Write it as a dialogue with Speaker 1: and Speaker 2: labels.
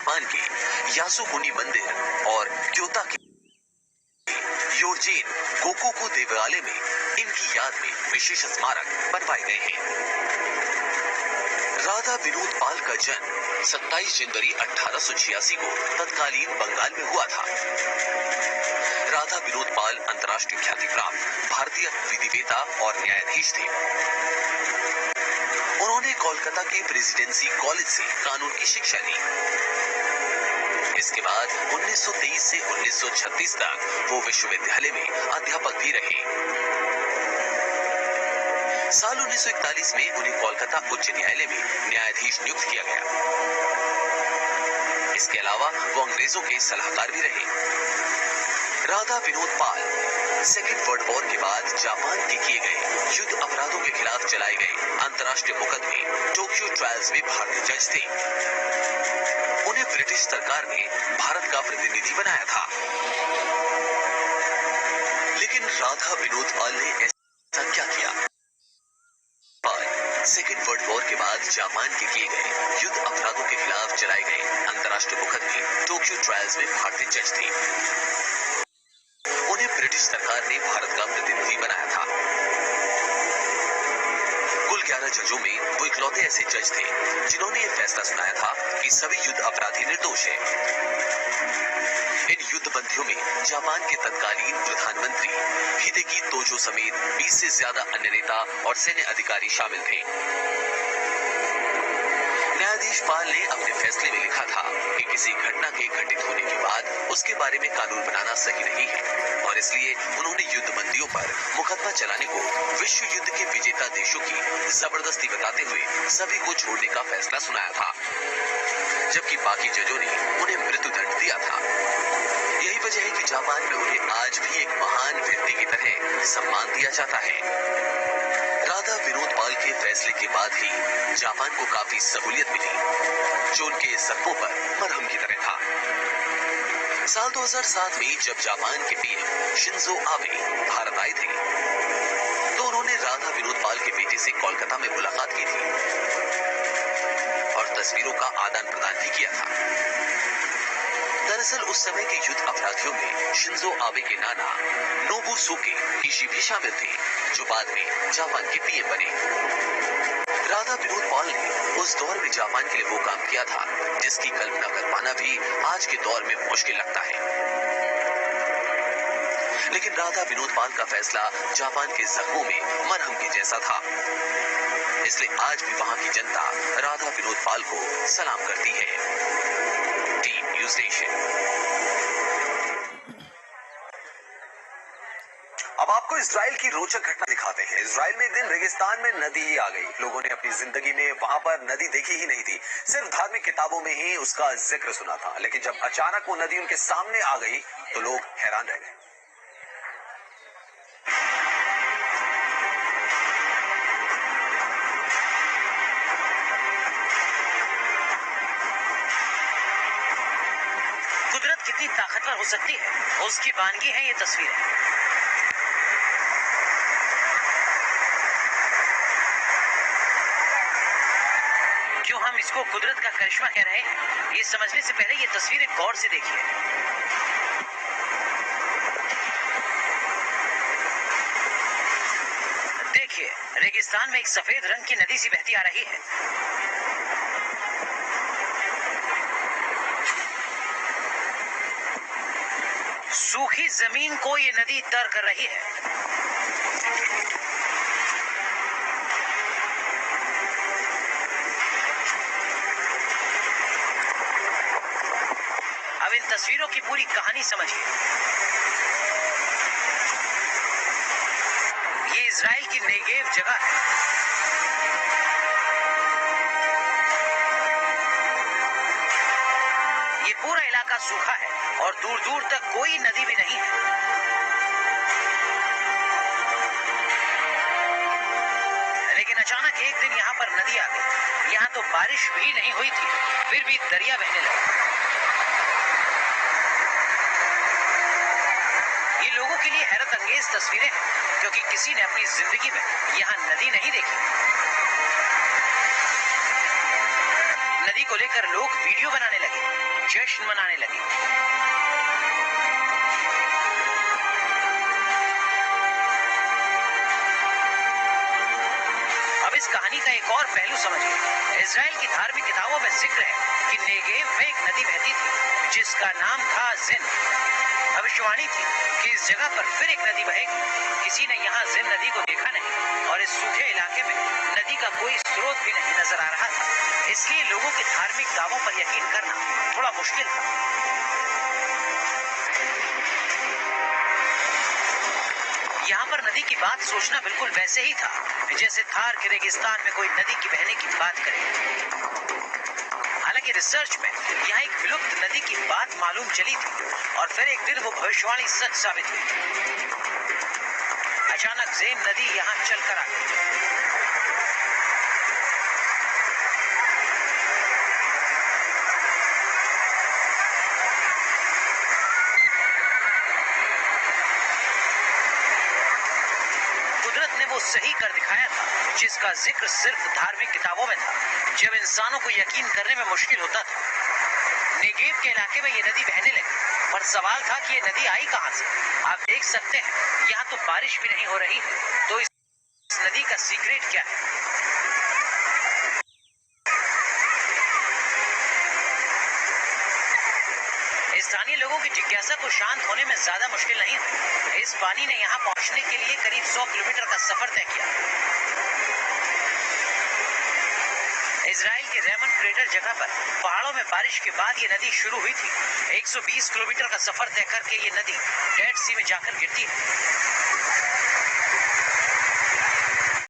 Speaker 1: Japan के Yasukuni मंदिर और क्योतो के योरजेन गोकोकु देवालय में इनकी याद में विशेष स्मारक बनवाए गए हैं। राधा विनोद पाल का जन्म 27 जनवरी 1886 को तत्कालीन बंगाल में हुआ था। राधा विनोद पाल अंतर्राष्ट्रीय ख्याति प्राप्त भारतीय विधिवेता और न्यायाधीश थे। उन्होंने कोलकाता के प्रेसिडेंसी कॉलेज से कानून की शिक्षा ली। इसके बाद 1923 से 1936 तक वो विश्वविद्यालय में अध्यापक भी रहे। साल 1941 में उन्हें कोलकाता उच्च न्यायालय में न्यायाधीश नियुक्त किया गया। इसके अलावा वो अंग्रेजों के सलाहकार भी रहे। राधा विनोद पाल सेकेंड वर्ल्ड वॉर के बाद जापान के किए गए युद्ध अपराधों के खिलाफ चलाए गए अंतर्राष्ट्रीय मुकदमे टोक्यो ट्रायल्स में भारतीय जज थे। उन्हें ब्रिटिश सरकार ने भारत का प्रतिनिधि बनाया था। लेकिन राधा विनोद पाल ने ऐसा क्या किया? सेकेंड वर्ल्ड वॉर के बाद जापान के किए गए युद्ध अपराधों के खिलाफ चलाए गए अंतर्राष्ट्रीय मुकदमे टोक्यो ट्रायल्स में भारतीय जज थे। उन्हें ब्रिटिश सरकार ने भारत का प्रतिनिधि बनाया था। कुल 11 जजों में वो इकलौते ऐसे जज थे जिन्होंने यह फैसला सुनाया था कि सभी युद्ध अपराधी निर्दोष हैं। इन युद्ध बंदियों में जापान के तत्कालीन प्रधानमंत्री हिदेकी तोजो समेत 20 से ज्यादा अन्य नेता और सैन्य अधिकारी शामिल थे। न्यायाधीश पाल ने अपने फैसले में लिखा था कि किसी घटना के घटित होने के बाद उसके बारे में कानून बनाना सही नहीं है और इसलिए उन्होंने युद्ध बंदियों पर मुकदमा चलाने को विश्व युद्ध के विजेता देशों की जबरदस्ती बताते हुए सभी को छोड़ने का फैसला सुनाया था, जबकि बाकी जजों ने उन्हें मृत्युदंड दिया था। यही वजह है कि जापान में उन्हें आज भी एक महान व्यक्ति की तरह सम्मान दिया जाता है। राधा विनोद पाल के फैसले के बाद ही जापान को काफी सहूलियत मिली, जो उनके जख्मों पर मरहम की तरह था। साल 2007 में जब जापान के पीएम शिंजो आबे भारत आए थे, तो उन्होंने राधा विनोद पाल के बेटे से कोलकाता में मुलाकात की थी और तस्वीरों का आदान प्रदान भी किया था। दरअसल उस समय के युद्ध अपराधियों में शिंजो आबे के नाना नोबुसुके किशी भी शामिल थे, जो बाद में जापान के पीएम बने। राधा विनोद पाल ने उस दौर में जापान के लिए वो काम किया था जिसकी कल्पना कर पाना भी आज के दौर में मुश्किल लगता है। लेकिन राधा विनोद पाल का फैसला जापान के जख्मों में मरहम के जैसा था। इसलिए आज भी वहां की जनता राधा विनोद पाल को सलाम करती है। T news nation.
Speaker 2: अब आपको इजराइल की रोचक घटना दिखाते हैं। इजराइल में एक दिन रेगिस्तान में नदी ही आ गई। लोगों ने अपनी जिंदगी में वहां पर नदी देखी ही नहीं थी, सिर्फ धार्मिक किताबों में ही उसका जिक्र सुना था। लेकिन जब अचानक वो नदी उनके सामने आ गई तो लोग हैरान रह गए।
Speaker 3: कुदरत कितनी ताकतवर हो सकती है, उसकी वानगी है ये तस्वीरें। क्यों हम इसको कुदरत का करिश्मा कह रहे हैं, ये समझने से पहले ये तस्वीरें गौर से देखिए। देखिए, रेगिस्तान में एक सफेद रंग की नदी सी बहती आ रही है। सूखी जमीन को ये नदी तर कर रही है। अब इन तस्वीरों की पूरी कहानी समझिए। ये इजराइल की नेगेव जगह है। ये पूरा इलाका सूखा है और दूर दूर तक कोई नदी भी नहीं है। लेकिन अचानक एक दिन यहाँ पर नदी आ गई। यहाँ तो बारिश भी नहीं हुई थी, फिर भी दरिया बहने लगा। ये लोगों के लिए हैरत अंगेज तस्वीरें हैं, क्योंकि किसी ने अपनी जिंदगी में यहाँ नदी नहीं देखी। नदी को लेकर लोग वीडियो बनाने लगे, जश्न मनाने लगे। अब इस कहानी का एक और पहलू समझिए। इजराइल की धार्मिक किताबों में जिक्र है कि नेगेव में एक नदी बहती थी जिसका नाम था जिन। भविष्यवाणी थी कि इस जगह पर फिर एक नदी बहेगी। किसी ने यहाँ जिन नदी को देखा नहीं और इस सूखे इलाके में नदी का कोई स्रोत भी नहीं नजर आ रहा था, इसलिए लोगों के धार्मिक दावों पर यकीन करना थोड़ा मुश्किल था। यहाँ पर नदी की बात सोचना बिल्कुल वैसे ही था जैसे थार के रेगिस्तान में कोई नदी की बहने की बात करे। हालांकि रिसर्च में यहाँ एक विलुप्त नदी की बात मालूम चली थी और फिर एक दिन वो भविष्यवाणी सच साबित हुई। अचानक ज़ेन नदी यहाँ चलकर आ गई। कुदरत ने वो सही कर दिखाया था जिसका जिक्र सिर्फ धार्मिक किताबों में था, जब इंसानों को यकीन करने में मुश्किल होता था। नेगेव के इलाके में ये नदी बहने लगी, पर सवाल था कि ये नदी आई कहां से। आप देख सकते हैं यहाँ तो बारिश भी नहीं हो रही है, तो इस नदी का सीक्रेट क्या है? स्थानीय लोगों की जिज्ञासा को शांत होने में ज्यादा मुश्किल नहीं हुई। इस पानी ने यहाँ पहुंचने के लिए करीब 100 किलोमीटर का सफर तय किया। इजराइल के रेमन क्रेटर जगह पर पहाड़ों में बारिश के बाद ये नदी शुरू हुई थी। 120 किलोमीटर का सफर तय करके ये नदी डेड सी में जाकर गिरती है।